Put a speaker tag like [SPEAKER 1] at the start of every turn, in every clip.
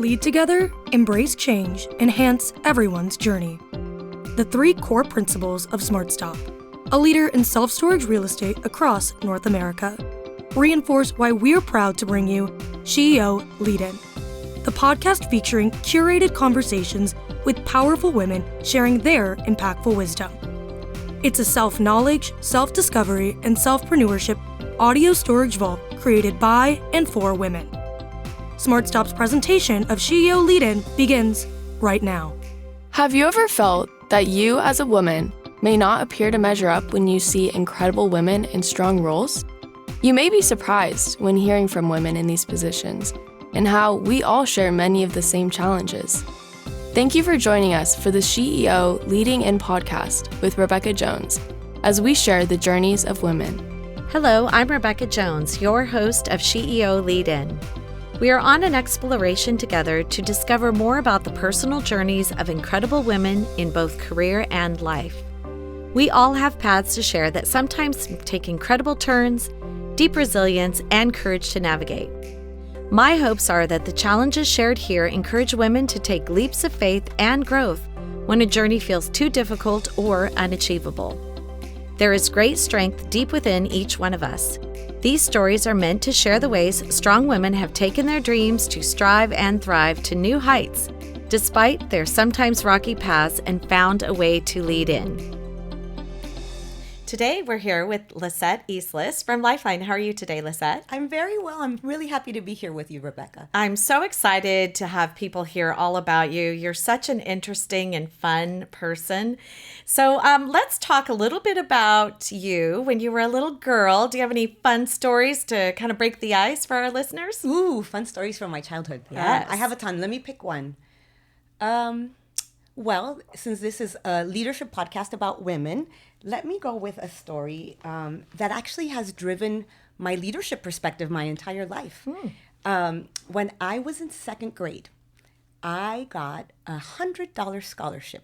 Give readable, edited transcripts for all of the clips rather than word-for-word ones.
[SPEAKER 1] Lead together, embrace change, enhance everyone's journey. The 3 core principles of SmartStop, a leader in self-storage real estate across North America, reinforce why we're proud to bring you SheEO Lead-In, the podcast featuring curated conversations with powerful women sharing their impactful wisdom. It's a self-knowledge, self-discovery, and self-preneurship audio storage vault created by and for women. SmartStop's presentation of SheEO Lead-In begins right now.
[SPEAKER 2] Have you ever felt that you as a woman may not appear to measure up when you see incredible women in strong roles? You may be surprised when hearing from women in these positions and how we all share many of the same challenges. Thank you for joining us for the SheEO Leading-In podcast with Rebecca Jones as we share the journeys of women.
[SPEAKER 3] Hello, I'm Rebecca Jones, your host of SheEO Lead-In. We are on an exploration together to discover more about the personal journeys of incredible women in both career and life. We all have paths to share that sometimes take incredible turns, deep resilience, and courage to navigate. My hopes are that the challenges shared here encourage women to take leaps of faith and growth when a journey feels too difficult or unachievable. There is great strength deep within each one of us. These stories are meant to share the ways strong women have taken their dreams to strive and thrive to new heights, despite their sometimes rocky paths, and found a way to lead in. Today, we're here with Lisette Islas from Lifeline. How are you today, Lisette?
[SPEAKER 4] I'm very well. I'm really happy to be here with you, Rebecca.
[SPEAKER 3] I'm so excited to have people hear all about you. You're such an interesting and fun person. So let's talk a little bit about you when you were a little girl. Do you have any fun stories to kind of break the ice for our listeners?
[SPEAKER 4] Ooh, fun stories from my childhood.
[SPEAKER 3] Yes.
[SPEAKER 4] I have a ton. Let me pick one. Well, since this is a leadership podcast about women, let me go with a story that actually has driven my leadership perspective my entire life. When I was in 2nd grade, I got a $100 scholarship.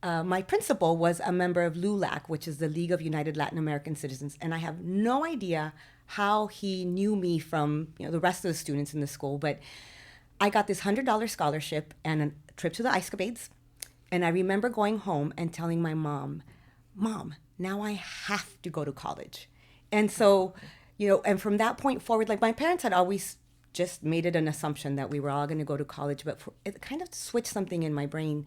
[SPEAKER 4] My principal was a member of LULAC, which is the League of United Latin American Citizens, and I have no idea how he knew me from the rest of the students in the school, but I got this $100 scholarship and a trip to the Ice Capades. And I remember going home and telling my mom, now I have to go to college. And so, and from that point forward, like my parents had always just made it an assumption that we were all going to go to college, but it kind of switched something in my brain.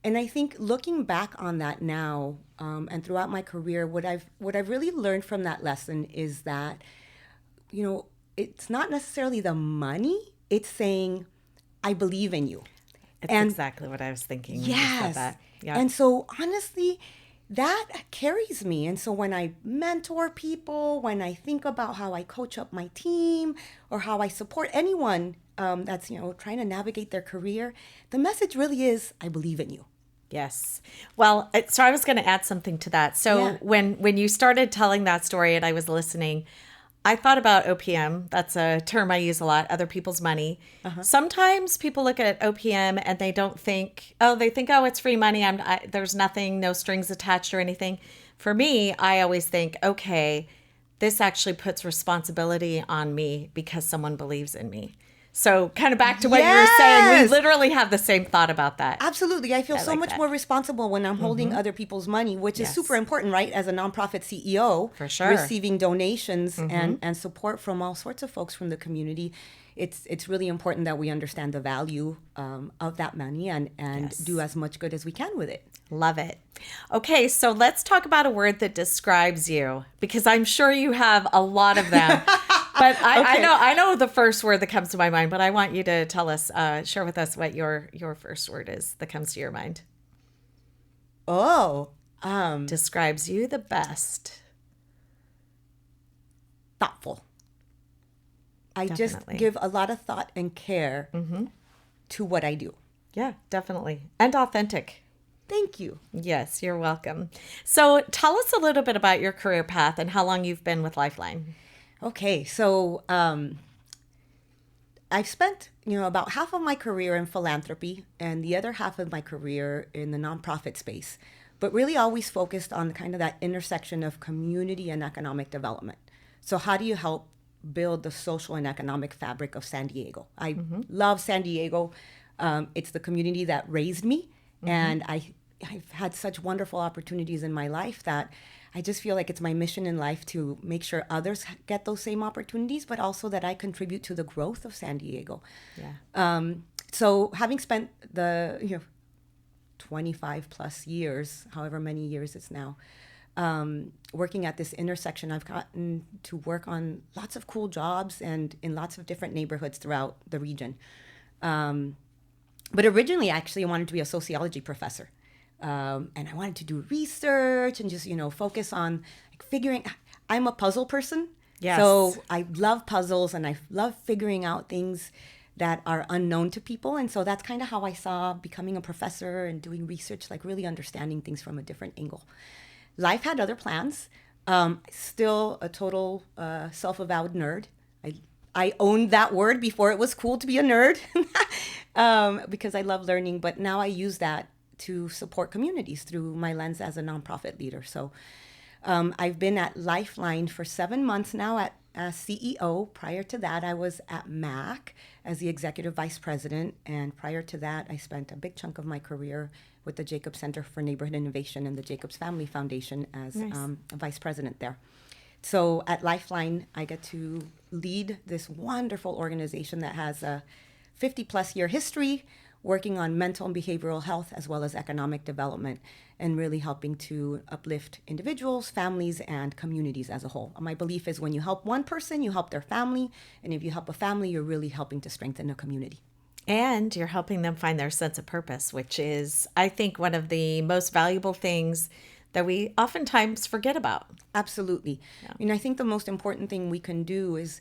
[SPEAKER 4] And I think looking back on that now and throughout my career, what I've really learned from that lesson is that, it's not necessarily the money, it's saying, I believe in you.
[SPEAKER 3] It's exactly what I was thinking when you said that. Yeah.
[SPEAKER 4] And so honestly, that carries me. And so when I mentor people, when I think about how I coach up my team or how I support anyone that's trying to navigate their career, the message really is, I believe in you.
[SPEAKER 3] Yes. Well, so I was going to add something to that. So when you started telling that story and I was listening, I thought about OPM. That's a term I use a lot, other people's money. Sometimes people look at OPM and they don't think, it's free money. There's nothing, no strings attached or anything. For me, I always think, okay, this actually puts responsibility on me because someone believes in me. So kind of back to what you were saying, we literally have the same thought about that.
[SPEAKER 4] Absolutely. I feel so much more responsible when I'm holding other people's money, which is super important, right? As a nonprofit CEO,
[SPEAKER 3] for sure,
[SPEAKER 4] receiving donations and support from all sorts of folks from the community. It's really important that we understand the value of that money and do as much good as we can with it.
[SPEAKER 3] Love it. Okay, so let's talk about a word that describes you, because I'm sure you have a lot of them. But I know the first word that comes to my mind, but I want you to tell us, share with us what your first word is that comes to your mind. Describes you the best.
[SPEAKER 4] Thoughtful. I just give a lot of thought and care to what I do.
[SPEAKER 3] Yeah, definitely. And authentic.
[SPEAKER 4] Thank you.
[SPEAKER 3] Yes, you're welcome. So tell us a little bit about your career path and how long you've been with Lifeline.
[SPEAKER 4] Okay, so I've spent, about half of my career in philanthropy and the other half of my career in the nonprofit space, but really always focused on kind of that intersection of community and economic development. So how do you help build the social and economic fabric of San Diego. I love San Diego. It's the community that raised me, and I've had such wonderful opportunities in my life that I just feel like it's my mission in life to make sure others get those same opportunities, but also that I contribute to the growth of San Diego.
[SPEAKER 3] Yeah.
[SPEAKER 4] So having spent the 25 plus years, however many years it's now, working at this intersection, I've gotten to work on lots of cool jobs and in lots of different neighborhoods throughout the region. But originally, actually, I wanted to be a sociology professor. And I wanted to do research and just, focus on figuring. I'm a puzzle person.
[SPEAKER 3] Yes.
[SPEAKER 4] So I love puzzles and I love figuring out things that are unknown to people. And so that's kind of how I saw becoming a professor and doing research, really understanding things from a different angle. Life had other plans. Still a total self-avowed nerd. I owned that word before it was cool to be a nerd because I love learning. But now I use that to support communities through my lens as a nonprofit leader. So I've been at Lifeline for 7 months now as CEO. Prior to that, I was at MAC as the executive vice president. And prior to that, I spent a big chunk of my career with the Jacobs Center for Neighborhood Innovation and the Jacobs Family Foundation as a vice president there. So at Lifeline, I get to lead this wonderful organization that has a 50-plus year history working on mental and behavioral health as well as economic development and really helping to uplift individuals, families, and communities as a whole. My belief is when you help one person, you help their family. And if you help a family, you're really helping to strengthen a community.
[SPEAKER 3] And you're helping them find their sense of purpose, which is, I think, one of the most valuable things that we oftentimes forget about.
[SPEAKER 4] Absolutely. Yeah. I think the most important thing we can do is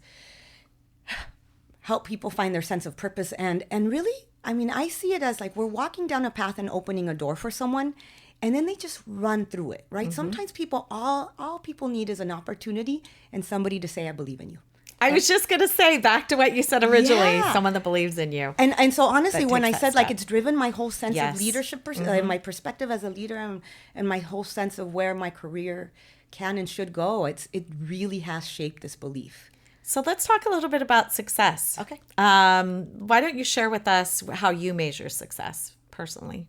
[SPEAKER 4] help people find their sense of purpose. And really, I see it as we're walking down a path and opening a door for someone, and then they just run through it, right? Sometimes all people need is an opportunity and somebody to say, I believe in you.
[SPEAKER 3] I was just going to say, back to what you said originally, someone that believes in you.
[SPEAKER 4] And so honestly, when I said it's driven my whole sense of leadership, my perspective as a leader and my whole sense of where my career can and should go, it really has shaped this belief.
[SPEAKER 3] So let's talk a little bit about success.
[SPEAKER 4] Okay.
[SPEAKER 3] Why don't you share with us how you measure success personally?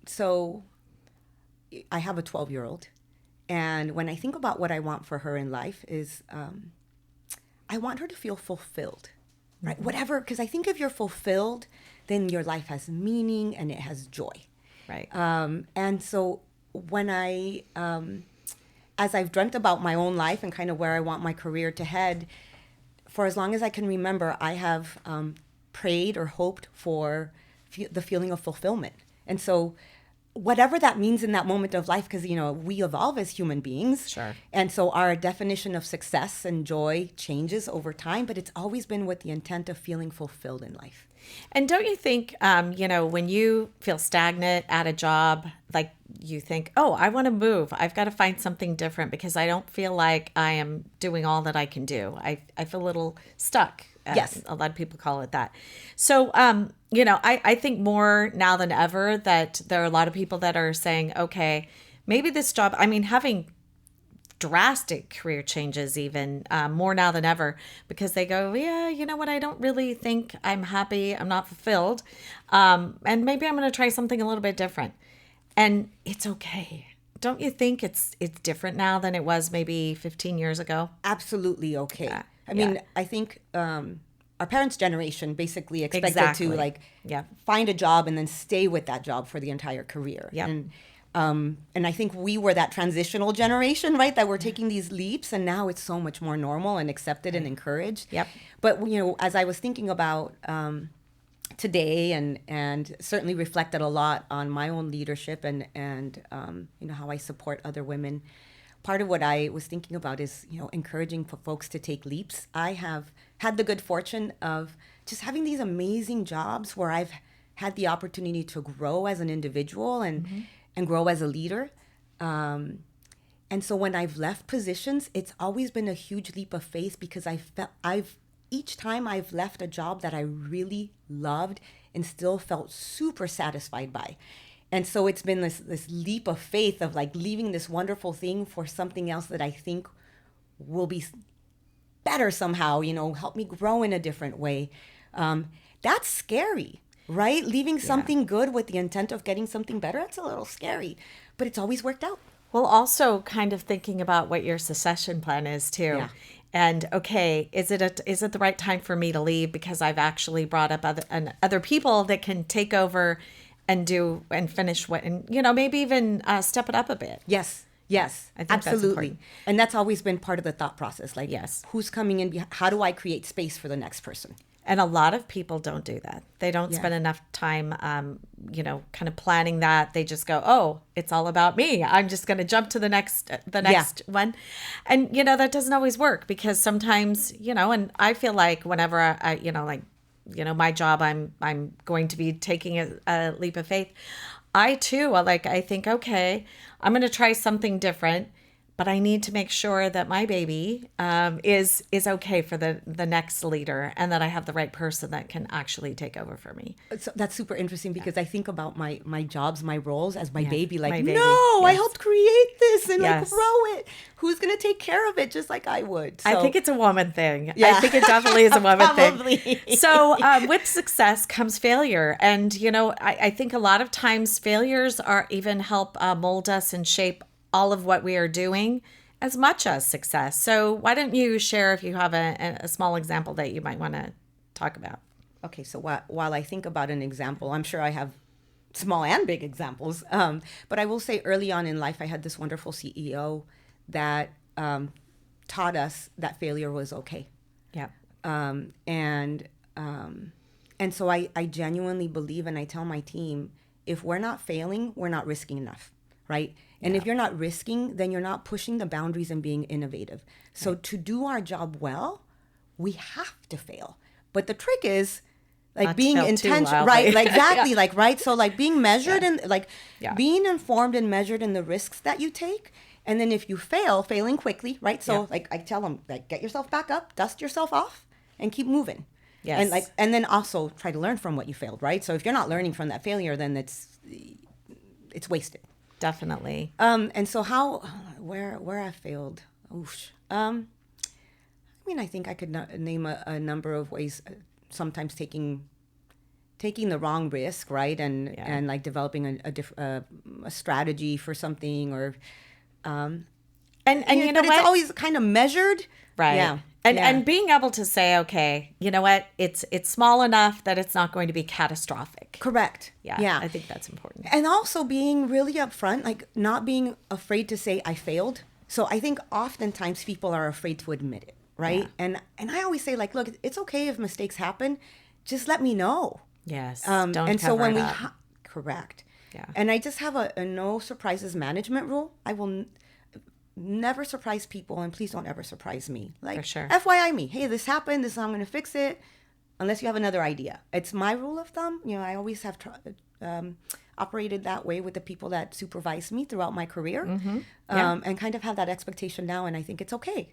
[SPEAKER 4] So I have a 12-year-old. And when I think about what I want for her in life is I want her to feel fulfilled, right? Whatever, because I think if you're fulfilled, then your life has meaning and it has joy.
[SPEAKER 3] Right.
[SPEAKER 4] And so when as I've dreamt about my own life and kind of where I want my career to head, for as long as I can remember, I have prayed or hoped for the feeling of fulfillment. And so whatever that means in that moment of life, because, we evolve as human beings.
[SPEAKER 3] Sure.
[SPEAKER 4] And so our definition of success and joy changes over time, but it's always been with the intent of feeling fulfilled in life.
[SPEAKER 3] And don't you think, when you feel stagnant at a job, you think, oh, I want to move. I've got to find something different because I don't feel like I am doing all that I can do. I feel a little stuck.
[SPEAKER 4] Yes.
[SPEAKER 3] A lot of people call it that. So, I think more now than ever that there are a lot of people that are saying, okay, maybe this job, having drastic career changes even more now than ever because they go, yeah, you know what? I don't really think I'm happy. I'm not fulfilled. And maybe I'm going to try something a little bit different. And it's okay. Don't you think it's different now than it was maybe 15 years ago?
[SPEAKER 4] Absolutely okay. Yeah. I think our parents' generation basically expected to find a job and then stay with that job for the entire career.
[SPEAKER 3] Yep.
[SPEAKER 4] And I think we were that transitional generation, right? That we're taking these leaps, and now it's so much more normal and accepted and encouraged.
[SPEAKER 3] Yep.
[SPEAKER 4] But as I was thinking about today and certainly reflected a lot on my own leadership and how I support other women. Part of what I was thinking about is, encouraging for folks to take leaps. I have had the good fortune of just having these amazing jobs where I've had the opportunity to grow as an individual and grow as a leader. And so when I've left positions, it's always been a huge leap of faith because each time I've left a job that I really loved and still felt super satisfied by. And so it's been this leap of faith of leaving this wonderful thing for something else that I think will be better somehow, help me grow in a different way. That's scary, right? Leaving something good with the intent of getting something better, that's a little scary, but it's always worked out.
[SPEAKER 3] Well, also kind of thinking about what your succession plan is too.
[SPEAKER 4] Yeah.
[SPEAKER 3] And okay, is it the right time for me to leave because I've actually brought up other people that can take over and do and finish what, and maybe even step it up a bit.
[SPEAKER 4] Yes, I think absolutely. That's important. And that's always been part of the thought process. Like,
[SPEAKER 3] yes,
[SPEAKER 4] who's coming in? How do I create space for the next person?
[SPEAKER 3] And a lot of people don't do that. They don't spend enough time, kind of planning that. They just go, oh, it's all about me. I'm just going to jump to the next one. And, that doesn't always work because sometimes, and I feel like whenever I my job, I'm going to be taking a leap of faith. I too, I think, okay, I'm going to try something different. But I need to make sure that my baby is okay for the next leader, and that I have the right person that can actually take over for me.
[SPEAKER 4] So that's super interesting because I think about my jobs, my roles as my baby. Like,
[SPEAKER 3] my baby.
[SPEAKER 4] No,
[SPEAKER 3] yes.
[SPEAKER 4] I helped create this and
[SPEAKER 3] yes.
[SPEAKER 4] grow it. Who's going to take care of it just like I would? So,
[SPEAKER 3] I think it's a woman thing.
[SPEAKER 4] Yeah.
[SPEAKER 3] I think it definitely is a woman
[SPEAKER 4] Probably.
[SPEAKER 3] thing. So with success comes failure. And, I think a lot of times failures even help mold us and shape all of what we are doing as much as success. So why don't you share if you have a small example that you might want to talk about?
[SPEAKER 4] Okay, so while I think about an example, I'm sure I have small and big examples. But I will say early on in life, I had this wonderful CEO that taught us that failure was okay.
[SPEAKER 3] Yeah.
[SPEAKER 4] And so I genuinely believe, and I tell my team, if we're not failing, we're not risking enough, right? And if you're not risking, then you're not pushing the boundaries and being innovative. So to do our job well, we have to fail. But the trick is not being intentional, right? Like exactly, right? So being measured and being informed and measured in the risks that you take. And then if you failing quickly, right? So I tell them, get yourself back up, dust yourself off, and keep moving.
[SPEAKER 3] Yes.
[SPEAKER 4] And then also try to learn from what you failed, right? So if you're not learning from that failure, then it's wasted.
[SPEAKER 3] Definitely.
[SPEAKER 4] And so where I failed, I think I could name a number of ways. Sometimes taking the wrong risk, right, and developing a strategy for something, or but it's always kind of measured,
[SPEAKER 3] right?
[SPEAKER 4] Yeah.
[SPEAKER 3] And being able to say, okay, you know what, it's small enough that it's not going to be catastrophic.
[SPEAKER 4] Correct.
[SPEAKER 3] Yeah. I think that's important.
[SPEAKER 4] And also being really upfront, not being afraid to say I failed. So I think oftentimes people are afraid to admit it, right?
[SPEAKER 3] Yeah.
[SPEAKER 4] And I always say, look, it's okay if mistakes happen. Just let me know.
[SPEAKER 3] Yes.
[SPEAKER 4] Don't
[SPEAKER 3] and
[SPEAKER 4] so when
[SPEAKER 3] it
[SPEAKER 4] we
[SPEAKER 3] up.
[SPEAKER 4] Correct.
[SPEAKER 3] Yeah.
[SPEAKER 4] And I just have a no surprises management rule. I will never surprise people, and please don't ever surprise me.
[SPEAKER 3] For sure.
[SPEAKER 4] FYI me, hey, this happened, this is how I'm going to fix it, unless you have another idea. It's my rule of thumb. I always have operated that way with the people that supervise me throughout my career, and kind of have that expectation now, and I think it's okay.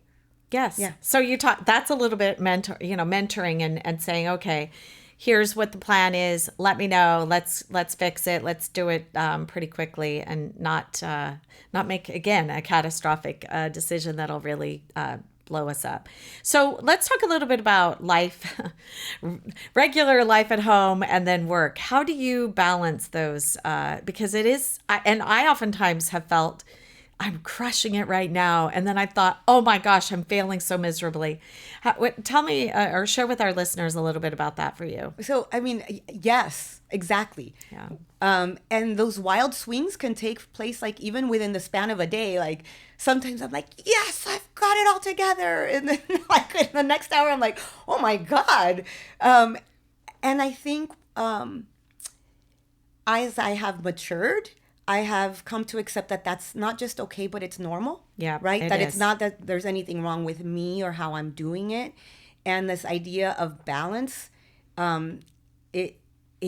[SPEAKER 3] Yes.
[SPEAKER 4] Yeah.
[SPEAKER 3] So you talk, that's a little bit mentoring and saying, okay, here's what the plan is. Let me know. Let's fix it. Let's do it pretty quickly, and not make, again, a catastrophic decision that'll really blow us up. So let's talk a little bit about life, regular life at home, and then work. How do you balance those? Because it is, and I oftentimes have felt I'm crushing it right now. And then I thought, oh my gosh, I'm failing so miserably. Tell me or share with our listeners a little bit about that for you.
[SPEAKER 4] So, yes, exactly.
[SPEAKER 3] Yeah.
[SPEAKER 4] And those wild swings can take place even within the span of a day. Sometimes I'm like, yes, I've got it all together. And then in the next hour, I'm like, oh my God. And I think as I have matured, I have come to accept that that's not just okay, but it's normal.
[SPEAKER 3] Yeah,
[SPEAKER 4] right. It's not that there's anything wrong with me or how I'm doing it. And this idea of balance, it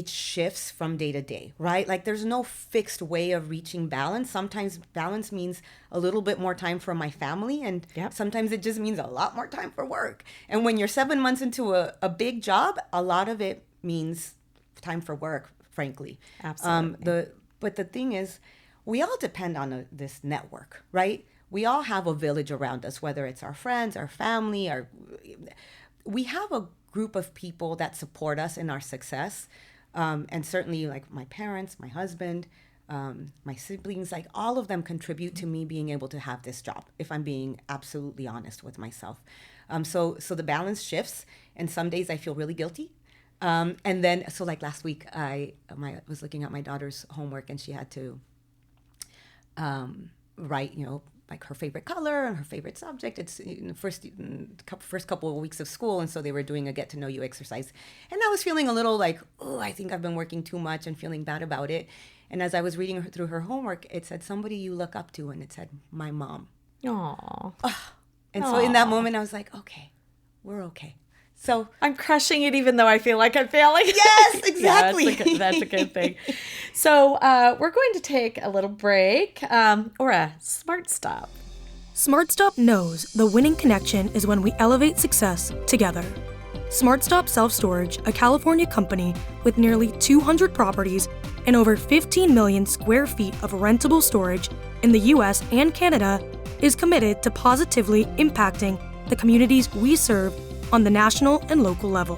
[SPEAKER 4] shifts from day to day, right? There's no fixed way of reaching balance. Sometimes balance means a little bit more time for my family, and sometimes it just means a lot more time for work. And when you're 7 months into a big job, a lot of it means time for work, frankly.
[SPEAKER 3] Absolutely.
[SPEAKER 4] But the thing is, we all depend on this network, right? we all have a village around us, whether it's our friends, our family, we have a group of people that support us in our success. And certainly like my parents, my husband, my siblings, like all of them contribute to me being able to have this job, if I'm being absolutely honest with myself. So the balance shifts, and some days I feel really guilty. And then, so like last week, I was looking at my daughter's homework, and she had to write, like her favorite color and her favorite subject. It's in the first couple of weeks of school, and so they were doing a get to know you exercise. And I was feeling a little like, oh, I think I've been working too much and feeling bad about it. And as I was reading through her homework, it said, somebody you look up to, and it said, my mom.
[SPEAKER 3] Aww.
[SPEAKER 4] And so in that moment, I was like, okay, we're okay. So
[SPEAKER 3] I'm crushing it, even though I feel like I'm failing.
[SPEAKER 4] Yes, exactly.
[SPEAKER 3] Yeah, that's a good thing. So we're going to take a little break or a smart stop.
[SPEAKER 1] SmartStop knows the winning connection is when we elevate success together. SmartStop Self Storage, a California company with nearly 200 properties and over 15 million square feet of rentable storage in the US and Canada, is committed to positively impacting the communities we serve on the national and local level.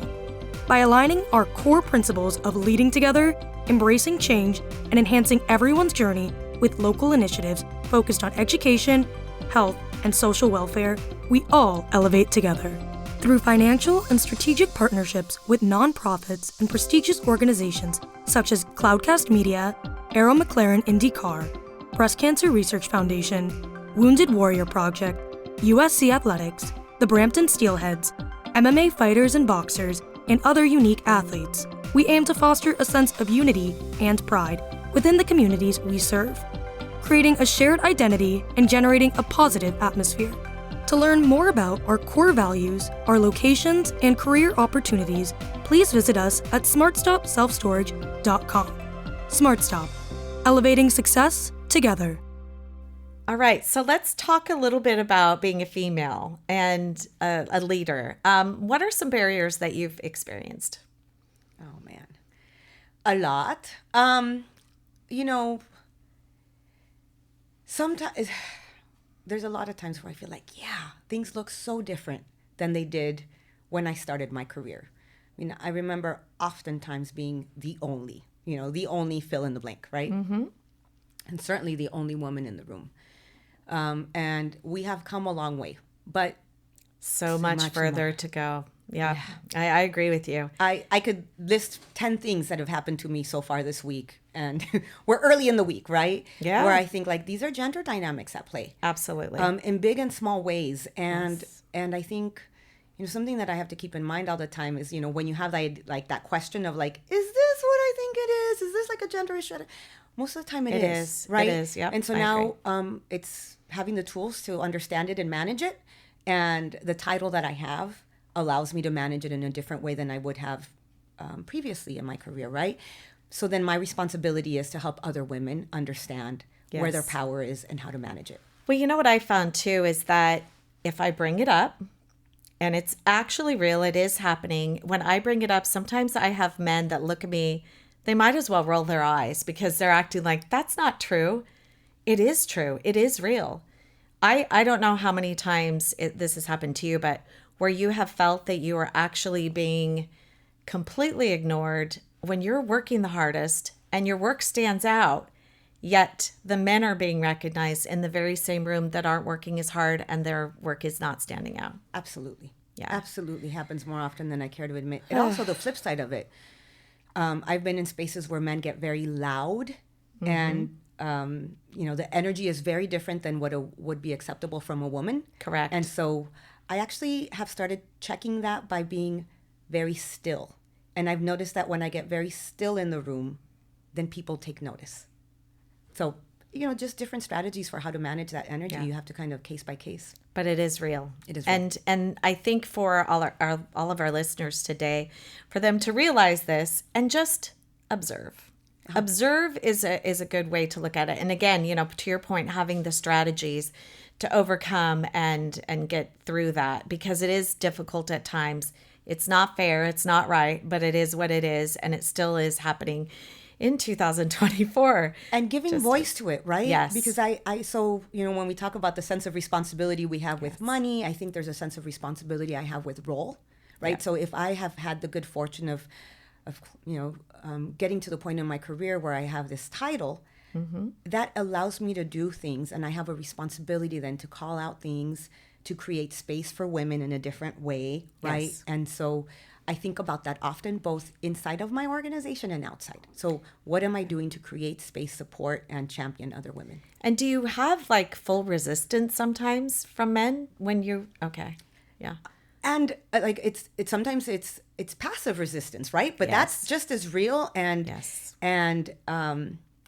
[SPEAKER 1] By aligning our core principles of leading together, embracing change, and enhancing everyone's journey with local initiatives focused on education, health, and social welfare, we all elevate together. Through financial and strategic partnerships with nonprofits and prestigious organizations such as Cloudcast Media, Arrow McLaren IndyCar, Breast Cancer Research Foundation, Wounded Warrior Project, USC Athletics, the Brampton Steelheads, MMA fighters and boxers, and other unique athletes, we aim to foster a sense of unity and pride within the communities we serve, creating a shared identity and generating a positive atmosphere. To learn more about our core values, our locations, and career opportunities, please visit us at smartstopselfstorage.com. SmartStop, elevating success together.
[SPEAKER 3] All right, so let's talk a little bit about being a female and a leader. What are some barriers that you've experienced?
[SPEAKER 4] Oh, man. A lot. Sometimes there's a lot of times where I feel like, yeah, things look so different than they did when I started my career. I remember oftentimes being the only fill in the blank, right? Mm-hmm. And certainly the only woman in the room. And we have come a long way, but
[SPEAKER 3] so much further to go. Yeah. I agree with you.
[SPEAKER 4] I could list 10 things that have happened to me so far this week, and we're early in the week, right?
[SPEAKER 3] Yeah.
[SPEAKER 4] Where I think like these are gender dynamics at play.
[SPEAKER 3] Absolutely.
[SPEAKER 4] In big and small ways. And I think, something that I have to keep in mind all the time is, when you have that question of like, is this what I think it is? Is this like a gender issue? Most of the time it is, right?
[SPEAKER 3] It is, yeah.
[SPEAKER 4] And so now it's having the tools to understand it and manage it. And the title that I have allows me to manage it in a different way than I would have previously in my career, right? So then my responsibility is to help other women understand where their power is and how to manage it.
[SPEAKER 3] Well, what I found too is that if I bring it up, and it's actually real, it is happening. When I bring it up, sometimes I have men that look at me, they might as well roll their eyes because they're acting like, that's not true. It is true. It is real. I don't know how many times this has happened to you, but where you have felt that you are actually being completely ignored when you're working the hardest and your work stands out, yet the men are being recognized in the very same room that aren't working as hard and their work is not standing out.
[SPEAKER 4] Absolutely.
[SPEAKER 3] Yeah.
[SPEAKER 4] Absolutely happens more often than I care to admit. And also the flip side of it. I've been in spaces where men get very loud and, the energy is very different than what would be acceptable from a woman.
[SPEAKER 3] Correct.
[SPEAKER 4] And so I actually have started checking that by being very still. And I've noticed that when I get very still in the room, then people take notice. So, just different strategies for how to manage that energy. Yeah. You have to kind of case by case.
[SPEAKER 3] But it is real.
[SPEAKER 4] It is real.
[SPEAKER 3] And I think for all of our listeners today, for them to realize this and just observe. Uh-huh. Observe is a good way to look at it. And again, to your point, having the strategies to overcome and get through that, because it is difficult at times. It's not fair, it's not right, but it is what it is, and it still is happening in 2024.
[SPEAKER 4] And giving voice to it, right?
[SPEAKER 3] Yes.
[SPEAKER 4] Because so, when we talk about the sense of responsibility we have with money, I think there's a sense of responsibility I have with role, right? Yeah. So if I have had the good fortune of getting to the point in my career where I have this title, that allows me to do things, and I have a responsibility then to call out things, to create space for women in a different way, right? Yes. And so I think about that often, both inside of my organization and outside. So what am I doing to create space, support, and champion other women?
[SPEAKER 3] And do you have like full resistance sometimes from men when you, okay, yeah.
[SPEAKER 4] And like it's sometimes it's passive resistance, right? But that's just as real and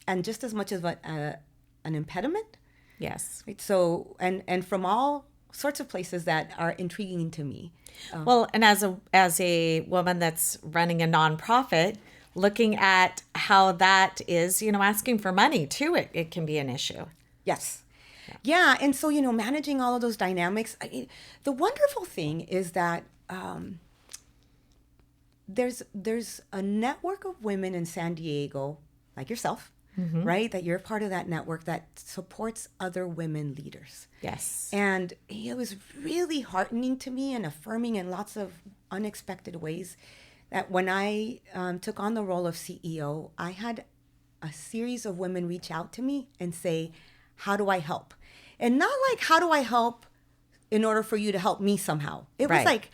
[SPEAKER 4] and just as much of an impediment.
[SPEAKER 3] Yes.
[SPEAKER 4] Right? So and from all sorts of places that are intriguing to me.
[SPEAKER 3] Well, and as a woman that's running a nonprofit, looking at how that is, asking for money too, it can be an issue.
[SPEAKER 4] Yes. Yeah. And so, managing all of those dynamics, the wonderful thing is that there's a network of women in San Diego, like yourself, right? That you're part of that network that supports other women leaders.
[SPEAKER 3] Yes.
[SPEAKER 4] And it was really heartening to me and affirming in lots of unexpected ways that when I took on the role of CEO, I had a series of women reach out to me and say, how do I help? And not like, how do I help in order for you to help me somehow? It was like,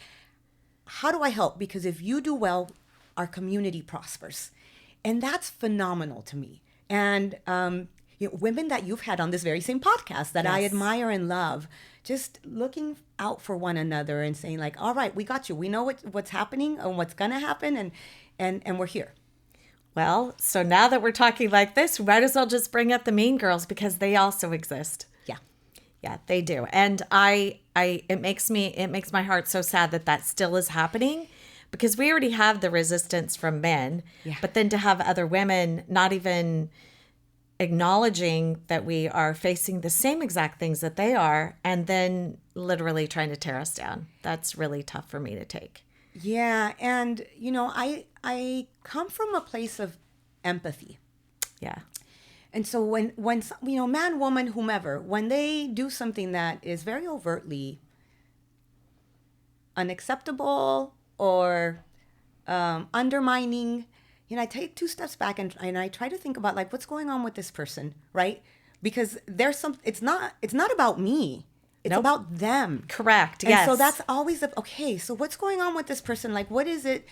[SPEAKER 4] how do I help? Because if you do well, our community prospers. And that's phenomenal to me. And women that you've had on this very same podcast that I admire and love, just looking out for one another and saying like, all right, we got you. We know what's happening and what's going to happen. And we're here.
[SPEAKER 3] Well, so now that we're talking like this, we might as well just bring up the mean girls because they also exist. Yeah, they do. And it makes my heart so sad that still is happening because we already have the resistance from men, but then to have other women not even acknowledging that we are facing the same exact things that they are and then literally trying to tear us down. That's really tough for me to take.
[SPEAKER 4] Yeah. And, I come from a place of empathy.
[SPEAKER 3] Yeah.
[SPEAKER 4] And so when man, woman, whomever, when they do something that is very overtly unacceptable or undermining, I take two steps back and I try to think about like what's going on with this person, right? Because it's not about me. It's about them.
[SPEAKER 3] Correct.
[SPEAKER 4] And so that's always okay, so what's going on with this person? Like, what is it?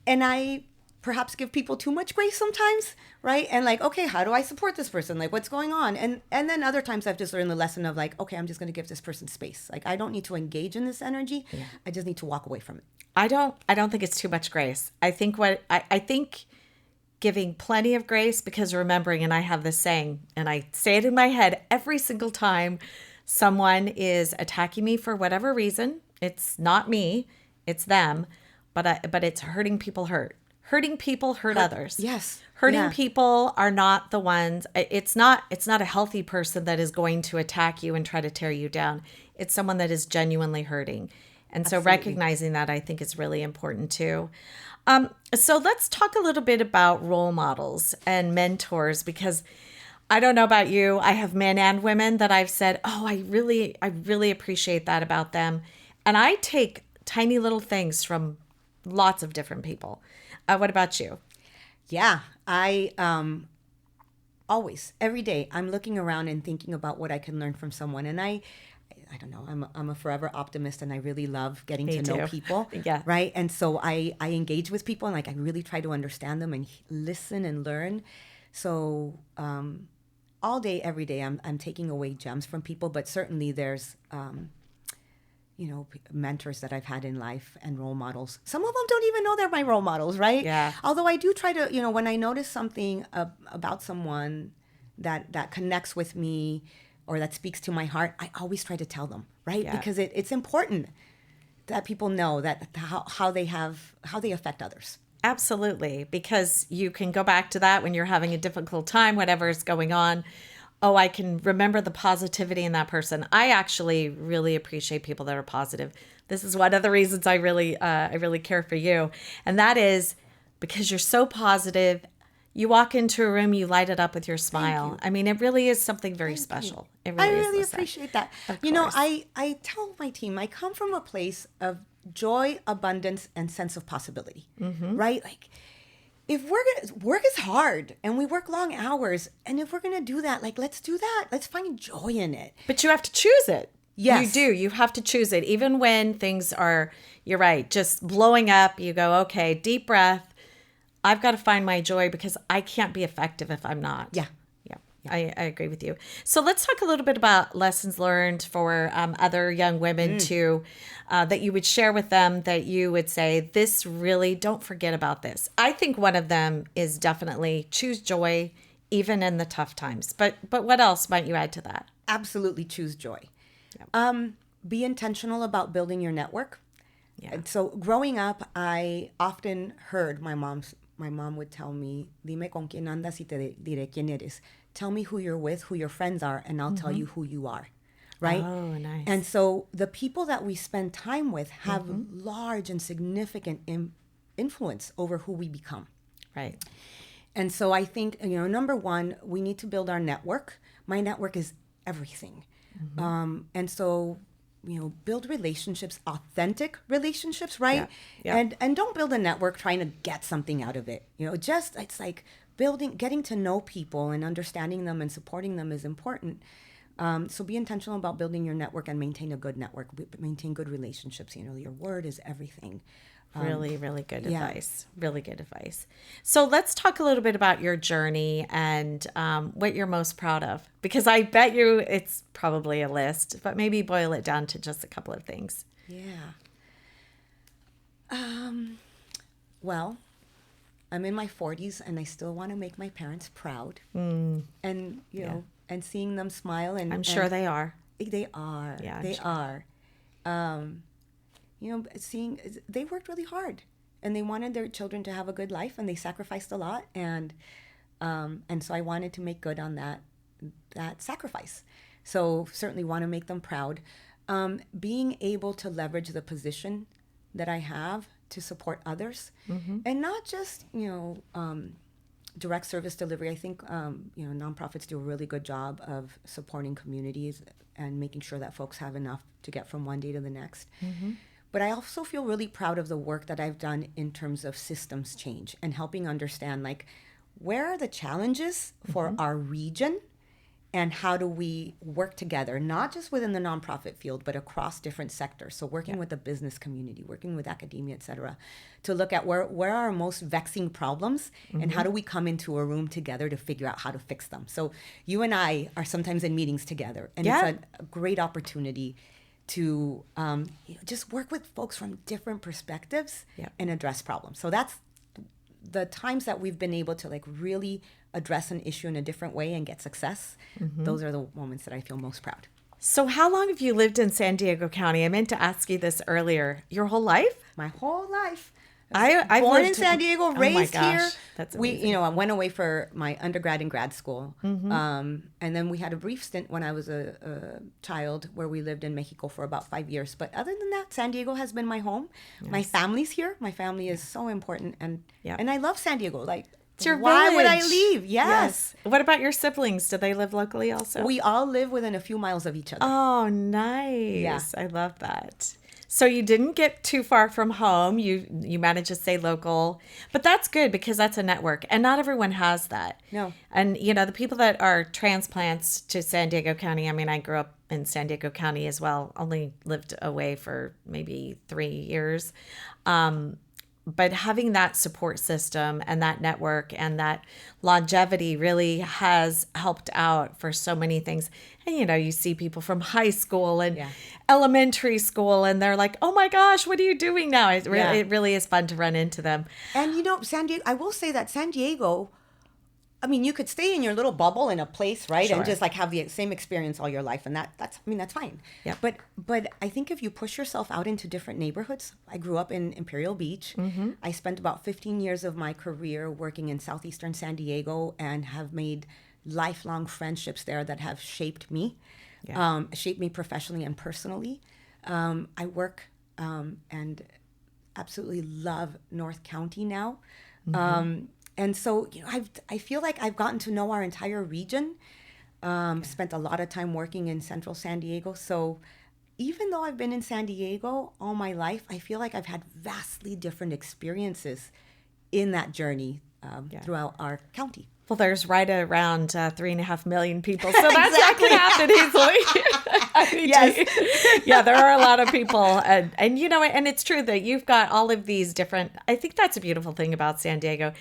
[SPEAKER 4] And I perhaps give people too much grace sometimes, right? And like, okay, how do I support this person? Like, what's going on? And then other times I've just learned the lesson of like, okay, I'm just going to give this person space. Like, I don't need to engage in this energy. Yeah. I just need to walk away from it.
[SPEAKER 3] I don't think it's too much grace. I think I think giving plenty of grace, because remembering, and I have this saying, and I say it in my head every single time someone is attacking me for whatever reason. It's not me, it's them, but it's hurting people hurt. Hurting people hurt others.
[SPEAKER 4] Yes.
[SPEAKER 3] Hurting people are not the ones. It's not a healthy person that is going to attack you and try to tear you down. It's someone that is genuinely hurting. And so recognizing that, I think, is really important too. So let's talk a little bit about role models and mentors, because I don't know about you. I have men and women that I've said, oh, I really appreciate that about them. And I take tiny little things from lots of different people. What about you?
[SPEAKER 4] Yeah, I always, every day, I'm looking around and thinking about what I can learn from someone. And I don't know, I'm a forever optimist, and I really love getting to know people.
[SPEAKER 3] Yeah.
[SPEAKER 4] Right. And so I engage with people, and like I really try to understand them and listen and learn. So all day, every day, I'm taking away gems from people. But certainly there's mentors that I've had in life and role models. Some of them don't even know they're my role models, right?
[SPEAKER 3] Yeah.
[SPEAKER 4] Although I do try to, when I notice something about someone that connects with me or that speaks to my heart, I always try to tell them, right? Yeah. Because it's important that people know that how they affect others.
[SPEAKER 3] Absolutely. Because you can go back to that when you're having a difficult time, whatever is going on. Oh, I can remember the positivity in that person. I actually really appreciate people that are positive. This is one of the reasons I really care for you. And that is because you're so positive. You walk into a room, you light it up with your smile.
[SPEAKER 4] you.
[SPEAKER 3] I mean, it really is something very special. It
[SPEAKER 4] I
[SPEAKER 3] really is,
[SPEAKER 4] really
[SPEAKER 3] Lisette.
[SPEAKER 4] appreciate that.
[SPEAKER 3] Of
[SPEAKER 4] You know,
[SPEAKER 3] course.
[SPEAKER 4] I tell my team, I come from a place of joy, abundance, and sense of possibility, right? Like, if we're gonna work is hard and we work long hours, and if we're gonna do that, like, let's do that. Let's find joy in it.
[SPEAKER 3] But you have to choose it.
[SPEAKER 4] Yes.
[SPEAKER 3] You do. You have to choose it. Even when things are, you're right, just blowing up, you go, okay, deep breath. I've got to find my joy because I can't be effective if I'm not.
[SPEAKER 4] Yeah.
[SPEAKER 3] Yeah. I agree with you. So let's talk a little bit about lessons learned for other young women too, that you would share with them, that you would say, this really, don't forget about this. I think one of them is definitely choose joy even in the tough times. But what else might you add to that?
[SPEAKER 4] Absolutely choose joy. Be intentional about building your network.
[SPEAKER 3] Yeah.
[SPEAKER 4] And so growing up, I often heard my mom would tell me, dime con quién andas y te diré quién eres. Tell me who you're with, who your friends are, and I'll tell you who you are. Right?
[SPEAKER 3] Oh, nice.
[SPEAKER 4] And so the people that we spend time with have large and significant influence over who we become.
[SPEAKER 3] Right.
[SPEAKER 4] And so I think, number one, we need to build our network. My network is everything. And so, build relationships, authentic relationships, right?
[SPEAKER 3] Yeah. Yeah.
[SPEAKER 4] And don't build a network trying to get something out of it. It's like getting to know people and understanding them and supporting them is important. So be intentional about building your network and maintain a good network, maintain good relationships. Your word is everything.
[SPEAKER 3] Really, really good
[SPEAKER 4] yeah.
[SPEAKER 3] advice. Really good advice. So let's talk a little bit about your journey and what you're most proud of. Because I bet you it's probably a list, but maybe boil it down to just a couple of things.
[SPEAKER 4] Yeah. Well, I'm in my 40s and I still want to make my parents proud. And, and seeing them smile. And
[SPEAKER 3] I'm sure they are.
[SPEAKER 4] They are.
[SPEAKER 3] Yeah,
[SPEAKER 4] they
[SPEAKER 3] sure.
[SPEAKER 4] are. Seeing they worked really hard and they wanted their children to have a good life and they sacrificed a lot. And so I wanted to make good on that sacrifice. So certainly want to make them proud. Being able to leverage the position that I have to support others and not just, direct service delivery. I think, nonprofits do a really good job of supporting communities and making sure that folks have enough to get from one day to the next. But I also feel really proud of the work that I've done in terms of systems change and helping understand, like, where are the challenges for our region and how do we work together, not just within the nonprofit field, but across different sectors. So working with the business community, working with academia, et cetera, to look at where are our most vexing problems and how do we come into a room together to figure out how to fix them. So you and I are sometimes in meetings together, and it's a great opportunity to just work with folks from different perspectives and address problems. So that's the times that we've been able to, like, really address an issue in a different way and get success. Those are the moments that I feel most proud.
[SPEAKER 3] So how long have you lived in San Diego County? I meant to ask you this earlier. Your whole life?
[SPEAKER 4] My whole life.
[SPEAKER 3] I've
[SPEAKER 4] born
[SPEAKER 3] lived
[SPEAKER 4] in San Diego, raised here.
[SPEAKER 3] That's
[SPEAKER 4] amazing. I went away for my undergrad and grad school. And then we had a brief stint when I was a child where we lived in Mexico for about 5 years. But other than that, San Diego has been my home. Yes. My family's here. My family is so important. And I love San Diego. Like,
[SPEAKER 3] it's your
[SPEAKER 4] why
[SPEAKER 3] village.
[SPEAKER 4] would I leave? Yes.
[SPEAKER 3] What about your siblings? Do they live locally also?
[SPEAKER 4] We all live within a few miles of each other.
[SPEAKER 3] Oh, nice.
[SPEAKER 4] Yeah.
[SPEAKER 3] I love that. So you didn't get too far from home. You managed to stay local. But that's good because that's a network. And not everyone has that.
[SPEAKER 4] No.
[SPEAKER 3] And, the people that are transplants to San Diego County, I mean, I grew up in San Diego County as well, only lived away for maybe 3 years. But having that support system and that network and that longevity really has helped out for so many things. And, you see people from high school and elementary school, and they're like, oh my gosh, what are you doing now? It really is fun to run into them.
[SPEAKER 4] And, San Diego, I will say that San Diego, I mean, you could stay in your little bubble in a place, right?
[SPEAKER 3] Sure.
[SPEAKER 4] And just, like, have the same experience all your life. And that's fine.
[SPEAKER 3] Yeah.
[SPEAKER 4] But I think if you push yourself out into different neighborhoods, I grew up in Imperial Beach. I spent about 15 years of my career working in southeastern San Diego and have made lifelong friendships there that have shaped me, shaped me professionally and personally. I work and absolutely love North County now. And so, I feel like I've gotten to know our entire region. Spent a lot of time working in central San Diego. So even though I've been in San Diego all my life, I feel like I've had vastly different experiences in that journey throughout our county.
[SPEAKER 3] Well, there's right around 3.5 million people, so that's not going to happen easily.
[SPEAKER 4] Yes.
[SPEAKER 3] Yeah, there are a lot of people. And and it's true that you've got all of these different, I think that's a beautiful thing about San Diego,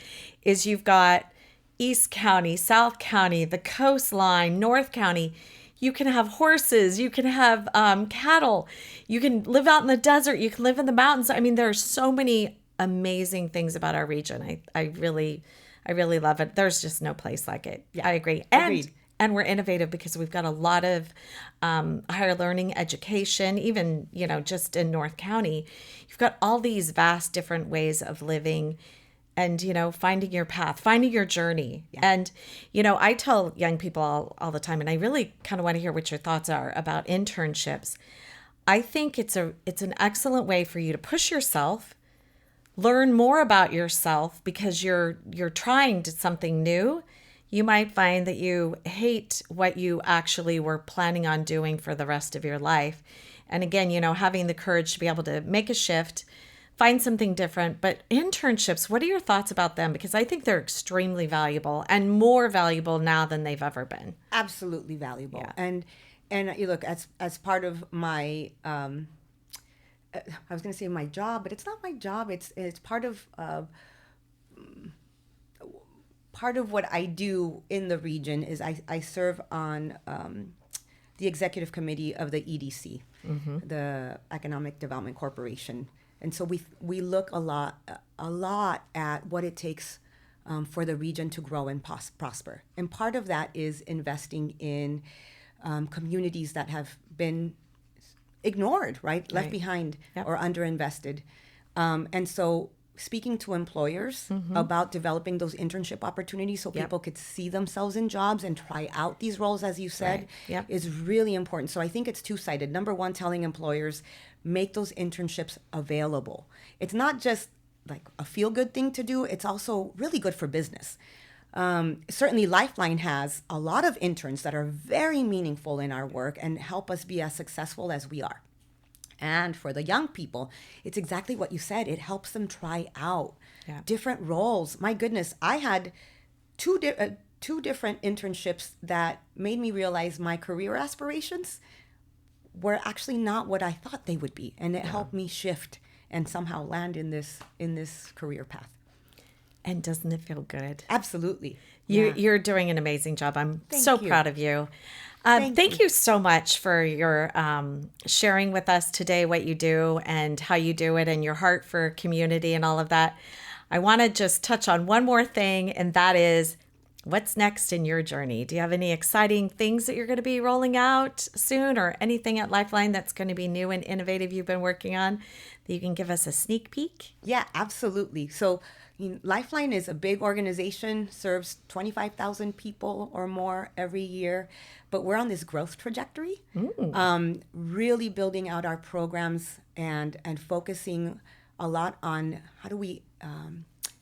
[SPEAKER 3] is you've got East County, South County, the coastline, North County. You can have horses, you can have cattle, you can live out in the desert, you can live in the mountains. I mean, there are so many amazing things about our region. I really love it. There's just no place like it. Yeah. I agree. And we're innovative because we've got a lot of higher learning education, even, just in North County. You've got all these vast different ways of living and, finding your path, finding your journey. Yeah. And, I tell young people all the time, and I really kind of want to hear what your thoughts are about internships. I think it's an excellent way for you to push yourself, learn more about yourself because you're trying something new. You might find that you hate what you actually were planning on doing for the rest of your life. And again, having the courage to be able to make a shift, find something different. But internships, what are your thoughts about them? Because I think they're extremely valuable and more valuable now than they've ever been.
[SPEAKER 4] Absolutely valuable.
[SPEAKER 3] Yeah.
[SPEAKER 4] And you look, as part of my I was going to say my job, but it's not my job. It's part of what I do in the region is I serve on the executive committee of the EDC, the Economic Development Corporation, and so we look a lot at what it takes for the region to grow and prosper, and part of that is investing in communities that have been ignored, left behind, yep, or underinvested. And so speaking to employers about developing those internship opportunities so people could see themselves in jobs and try out these roles, as you said, is really important. So I think it's two-sided. Number one, telling employers, make those internships available. It's not just like a feel-good thing to do. It's also really good for business. Certainly Lifeline has a lot of interns that are very meaningful in our work and help us be as successful as we are. And for the young people, it's exactly what you said. It helps them try out different roles. My goodness, I had two different internships that made me realize my career aspirations were actually not what I thought they would be. And it helped me shift and somehow land in this career path.
[SPEAKER 3] And doesn't it feel good?
[SPEAKER 4] Absolutely.
[SPEAKER 3] You're doing an amazing job. I'm so proud of you. Thank you so much for your sharing with us today what you do and how you do it and your heart for community and all of that. I want to just touch on one more thing, and that is what's next in your journey. Do you have any exciting things that you're going to be rolling out soon, or anything at Lifeline that's going to be new and innovative you've been working on that you can give us a sneak peek?
[SPEAKER 4] Yeah, absolutely. So Lifeline is a big organization, serves 25,000 people or more every year, but we're on this growth trajectory, really building out our programs and focusing a lot on how do we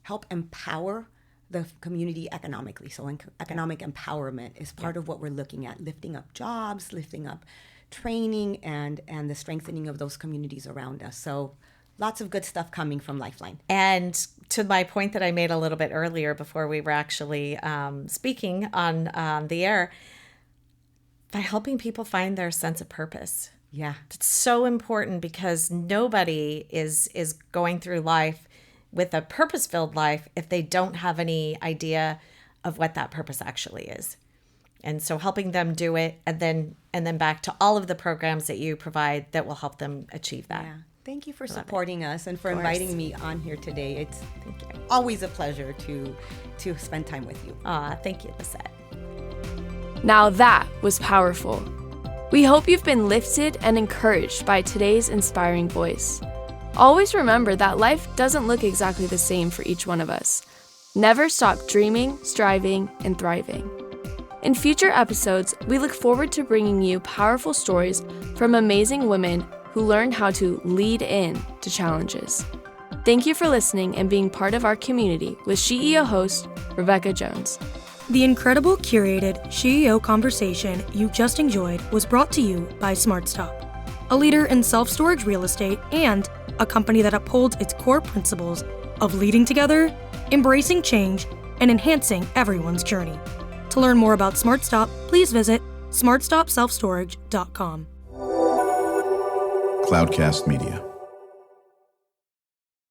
[SPEAKER 4] help empower the community economically. So economic empowerment is part of what we're looking at, lifting up jobs, lifting up training, and the strengthening of those communities around us. So lots of good stuff coming from Lifeline.
[SPEAKER 3] And to my point that I made a little bit earlier before we were actually speaking on the air, by helping people find their sense of purpose.
[SPEAKER 4] Yeah.
[SPEAKER 3] It's so important because nobody is going through life with a purpose-filled life if they don't have any idea of what that purpose actually is. And so helping them do it, and then back to all of the programs that you provide that will help them achieve that.
[SPEAKER 4] Yeah. Thank you for supporting us and for inviting me on here today. It's always a pleasure to spend time with you.
[SPEAKER 3] Thank you, Lisette.
[SPEAKER 2] Now that was powerful. We hope you've been lifted and encouraged by today's inspiring voice. Always remember that life doesn't look exactly the same for each one of us. Never stop dreaming, striving, and thriving. In future episodes, we look forward to bringing you powerful stories from amazing women who learned how to lead in to challenges. Thank you for listening and being part of our community with SheEO host, Rebecca Jones.
[SPEAKER 1] The incredible curated SheEO conversation you just enjoyed was brought to you by SmartStop, a leader in self-storage real estate and a company that upholds its core principles of leading together, embracing change, and enhancing everyone's journey. To learn more about SmartStop, please visit smartstopselfstorage.com.
[SPEAKER 5] Cloudcast Media.